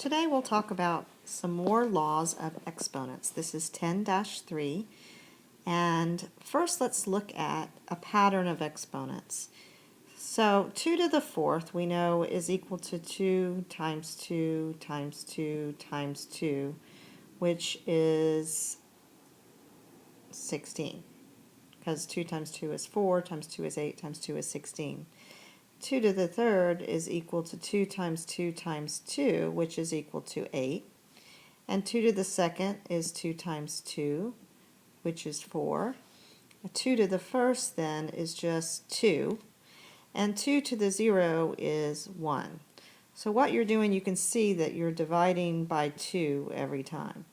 today we'll talk about some more laws of exponents. This is 10-3, and first let's look at a pattern of exponents. So 2 to the 4th we know is equal to 2 times 2 times 2 times 2, which is 16, because 2 times 2 is 4, times 2 is 8, times 2 is 16. 2 to the 3rd is equal to 2 times 2 times 2, which is equal to 8. And 2 to the 2nd is 2 times 2, which is 4. 2 to the 1st then is just 2. And 2 to the 0 is 1. So what you're doing, you can see that you're dividing by 2 every time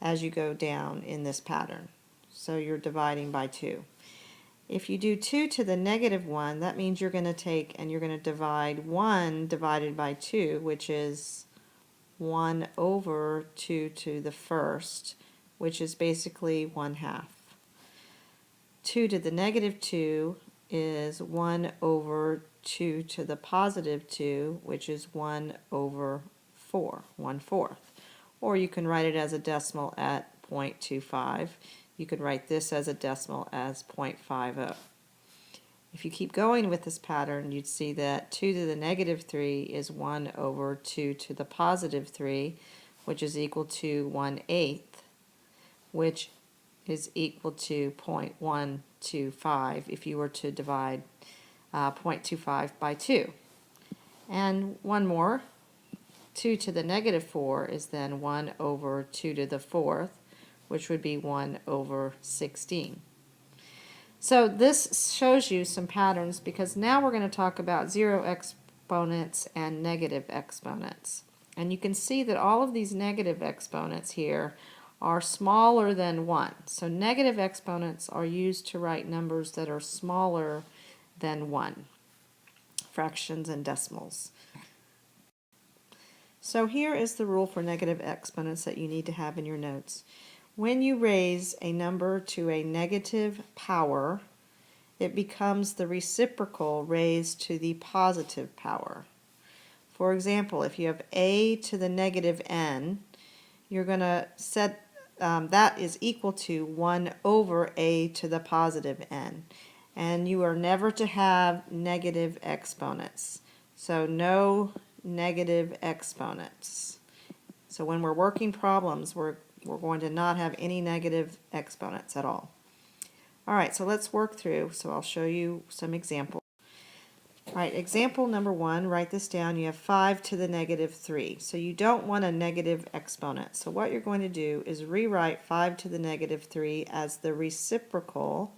as you go down in this pattern. So you're dividing by 2. If you do 2 to the negative 1, that means you're going to take and you're going to divide 1 divided by 2, which is 1 over 2 to the 1st, which is basically 1/2. 2 to the negative 2 is 1 over 2 to the positive 2, which is 1 over 4, 1/4. Or you can write it as a decimal at 0.25. You could write this as a decimal as 0.50. If you keep going with this pattern, you'd see that 2 to the negative 3 is 1 over 2 to the positive 3, which is equal to 1/8, which is equal to 0.125 if you were to divide 0.25 by 2. And one more, 2 to the negative 4 is then 1 over 2 to the 4th, which would be 1 over 16. So this shows you some patterns, because now we're going to talk about zero exponents and negative exponents. And you can see that all of these negative exponents here are smaller than 1. So negative exponents are used to write numbers that are smaller than 1, fractions and decimals. So here is the rule for negative exponents that you need to have in your notes. When you raise a number to a negative power, it becomes the reciprocal raised to the positive power. For example, if you have a to the negative n, you're going to set that is equal to 1 over a to the positive n. And you are never to have negative exponents. So no negative exponents. So when we're working problems, we're going to not have any negative exponents at all. All right, so let's work through. So I'll show you some examples. All right, example number 1, write this down. You have 5 to the negative 3. So you don't want a negative exponent. So what you're going to do is rewrite 5 to the negative 3 as the reciprocal,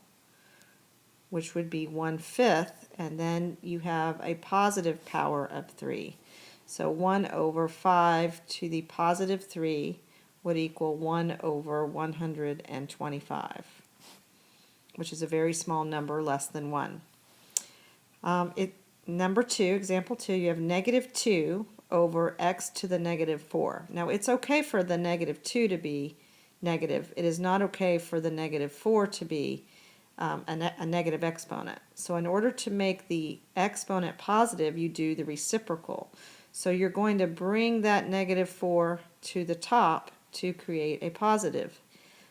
which would be 1/5, and then you have a positive power of 3. So 1 over 5 to the positive 3 would equal 1 over 125, which is a very small number, less than 1. Number 2, example 2, you have negative 2 over x to the negative 4. Now it's okay for the negative 2 to be negative. It is not okay for the negative 4 to be a negative exponent. So in order to make the exponent positive, you do the reciprocal. So you're going to bring that negative 4 to the top to create a positive.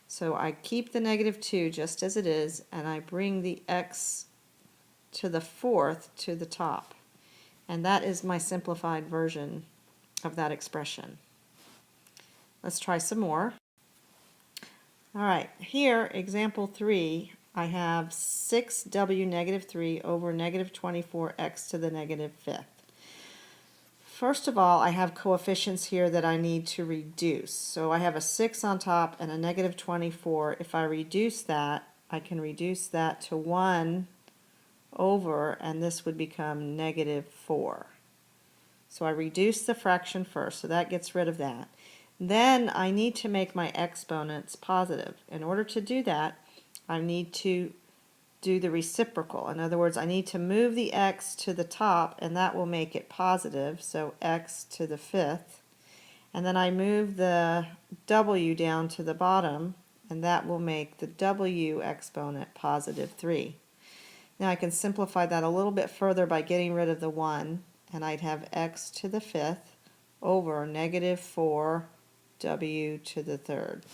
So I keep the negative 2 just as it is, and I bring the x to the 4th to the top. And that is my simplified version of that expression. Let's try some more. All right, here, example 3, I have 6w negative 3 over negative 24x to the negative 5th. First of all, I have coefficients here that I need to reduce. So I have a 6 on top and a negative 24. If I reduce that, I can reduce that to 1 over, and this would become negative 4. So I reduce the fraction first, so that gets rid of that. Then I need to make my exponents positive. In order to do that, I need to do the reciprocal. In other words, I need to move the x to the top, and that will make it positive, so x to the 5th. And then I move the w down to the bottom, and that will make the w exponent positive 3. Now I can simplify that a little bit further by getting rid of the 1, and I'd have x to the 5th over negative 4w to the third,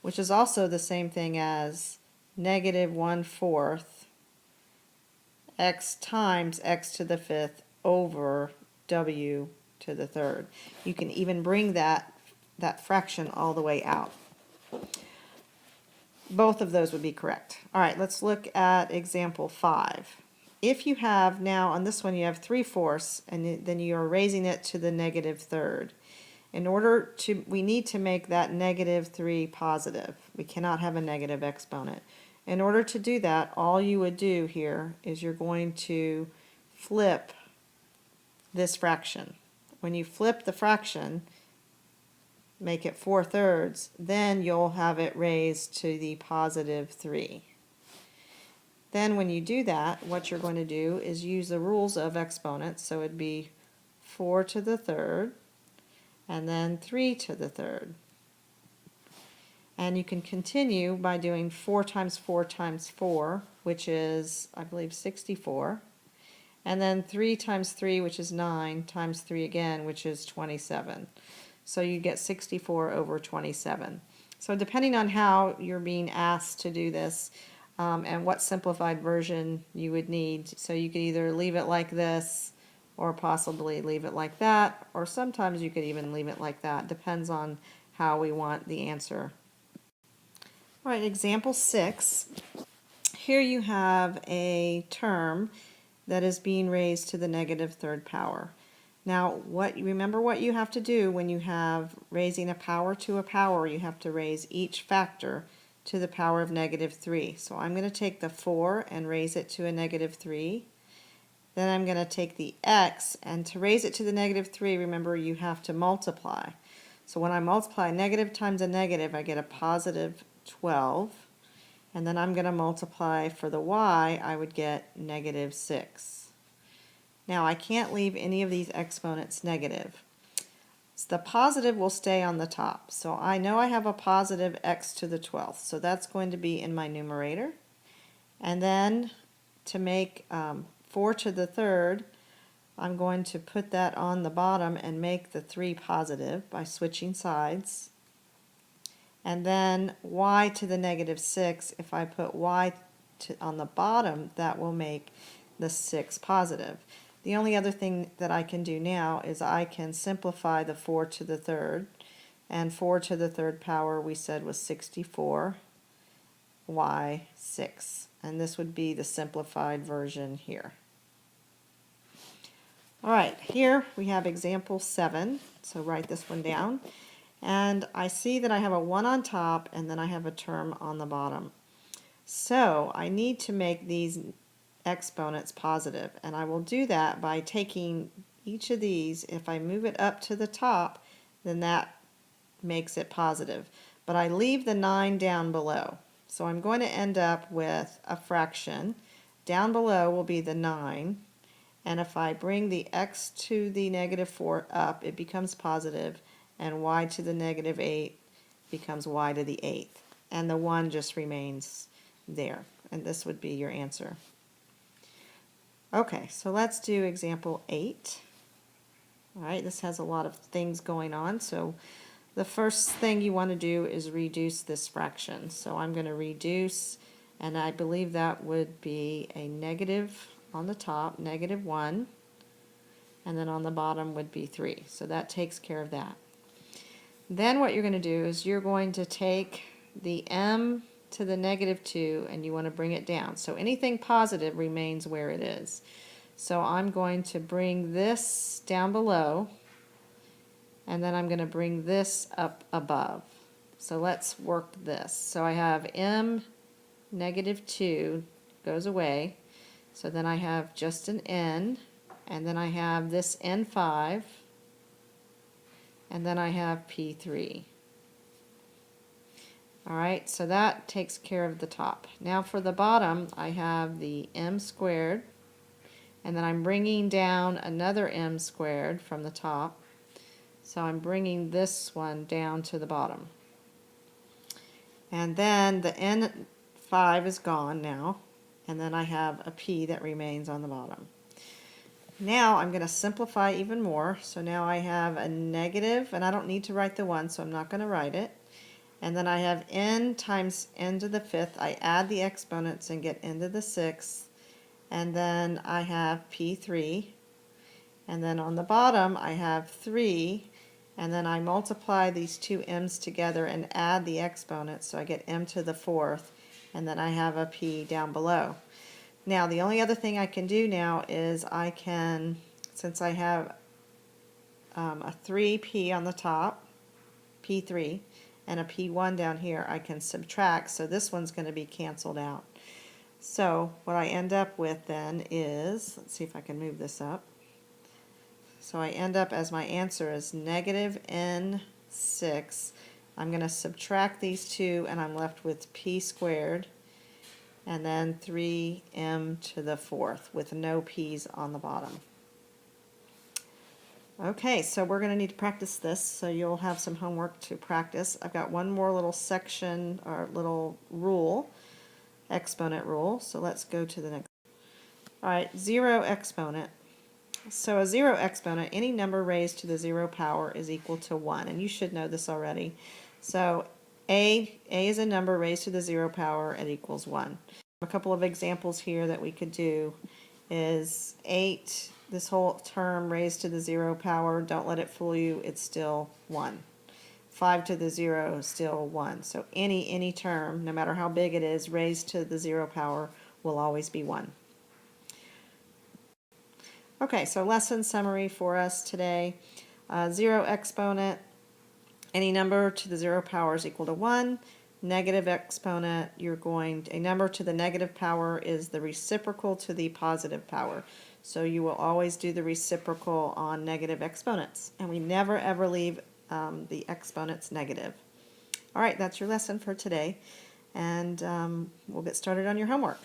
which is also the same thing as negative 1/4 x times x to the fifth over w to the third. You can even bring that fraction all the way out. Both of those would be correct. All right, let's look at example 5. If you have now, on this one you have 3/4, and then you are raising it to the negative third. We need to make that negative 3 positive. We cannot have a negative exponent. In order to do that, all you would do here is you're going to flip this fraction. When you flip the fraction, make it 4/3, then you'll have it raised to the positive 3. Then when you do that, what you're going to do is use the rules of exponents. So it'd be 4 to the third, and then 3 to the third. And you can continue by doing 4 times 4 times 4, which is, I believe, 64. And then 3 times 3, which is 9, times 3 again, which is 27. So you get 64 over 27. So depending on how you're being asked to do this, and what simplified version you would need, so you could either leave it like this, or possibly leave it like that, or sometimes you could even leave it like that. Depends on how we want the answer. All right, example 6. Here you have a term that is being raised to the negative third power. Now, remember what you have to do when you have raising a power to a power. You have to raise each factor to the power of negative 3. So I'm going to take the 4 and raise it to a negative 3. Then I'm going to take the x, and to raise it to the negative 3, remember you have to multiply. So when I multiply negative times a negative, I get a positive 12. And then I'm going to multiply for the y, I would get negative 6. Now I can't leave any of these exponents negative. So the positive will stay on the top. So I know I have a positive x to the 12th. So that's going to be in my numerator. And then to make 4 to the third, I'm going to put that on the bottom and make the 3 positive by switching sides. And then y to the negative 6, if I put y on the bottom, that will make the 6 positive. The only other thing that I can do now is I can simplify the 4 to the third, and 4 to the third power we said was 64, y 6. And this would be the simplified version here. All right, here we have example 7, so write this one down. And I see that I have a 1 on top, and then I have a term on the bottom. So I need to make these exponents positive, and I will do that by taking each of these. If I move it up to the top, then that makes it positive. But I leave the 9 down below. So I'm going to end up with a fraction. Down below will be the 9. And if I bring the x to the negative 4 up, it becomes positive, and y to the negative 8 becomes y to the 8th. And the 1 just remains there. And this would be your answer. Okay, so let's do example 8. All right, this has a lot of things going on. So the first thing you want to do is reduce this fraction. So I'm going to reduce, and I believe that would be a negative on the top, negative 1, and then on the bottom would be 3. So that takes care of that. Then what you're going to do is you're going to take the m to the negative 2 and you want to bring it down. So anything positive remains where it is. So I'm going to bring this down below, and then I'm going to bring this up above. So let's work this. So I have m negative 2 goes away. So then I have just an n, and then I have this n5, and then I have p3. All right, so that takes care of the top. Now for the bottom, I have the m squared, and then I'm bringing down another m squared from the top. So I'm bringing this one down to the bottom. And then the n5 is gone now, and then I have a p that remains on the bottom. Now I'm going to simplify even more. So now I have a negative, and I don't need to write the 1, so I'm not going to write it. And then I have n times n to the 5th. I add the exponents and get n to the 6th. And then I have p3. And then on the bottom I have 3. And then I multiply these two m's together and add the exponents. So I get m to the 4th. And then I have a p down below. Now the only other thing I can do now is I can, since I have a 3p on the top, p3, and a p1 down here, I can subtract, so this one's going to be canceled out. So what I end up with then is, let's see if I can move this up. So I end up as my answer is negative n6. I'm going to subtract these two and I'm left with p squared and then 3m to the 4th with no p's on the bottom. Okay, so we're going to need to practice this, so you'll have some homework to practice. I've got one more little section or little rule, exponent rule, so let's go to the next. All right, 0 exponent. So a 0 exponent, any number raised to the 0 power is equal to 1, and you should know this already. So a is a number raised to the 0 power, it equals 1. A couple of examples here that we could do is 8, this whole term raised to the 0 power, don't let it fool you, it's still 1. 5 to the 0 is still 1. So any term, no matter how big it is, raised to the 0 power will always be 1. Okay, so lesson summary for us today. 0 exponent, any number to the 0 power is equal to 1. Negative exponent, a number to the negative power is the reciprocal to the positive power. So you will always do the reciprocal on negative exponents. And we never ever leave the exponents negative. All right, that's your lesson for today. And we'll get started on your homework.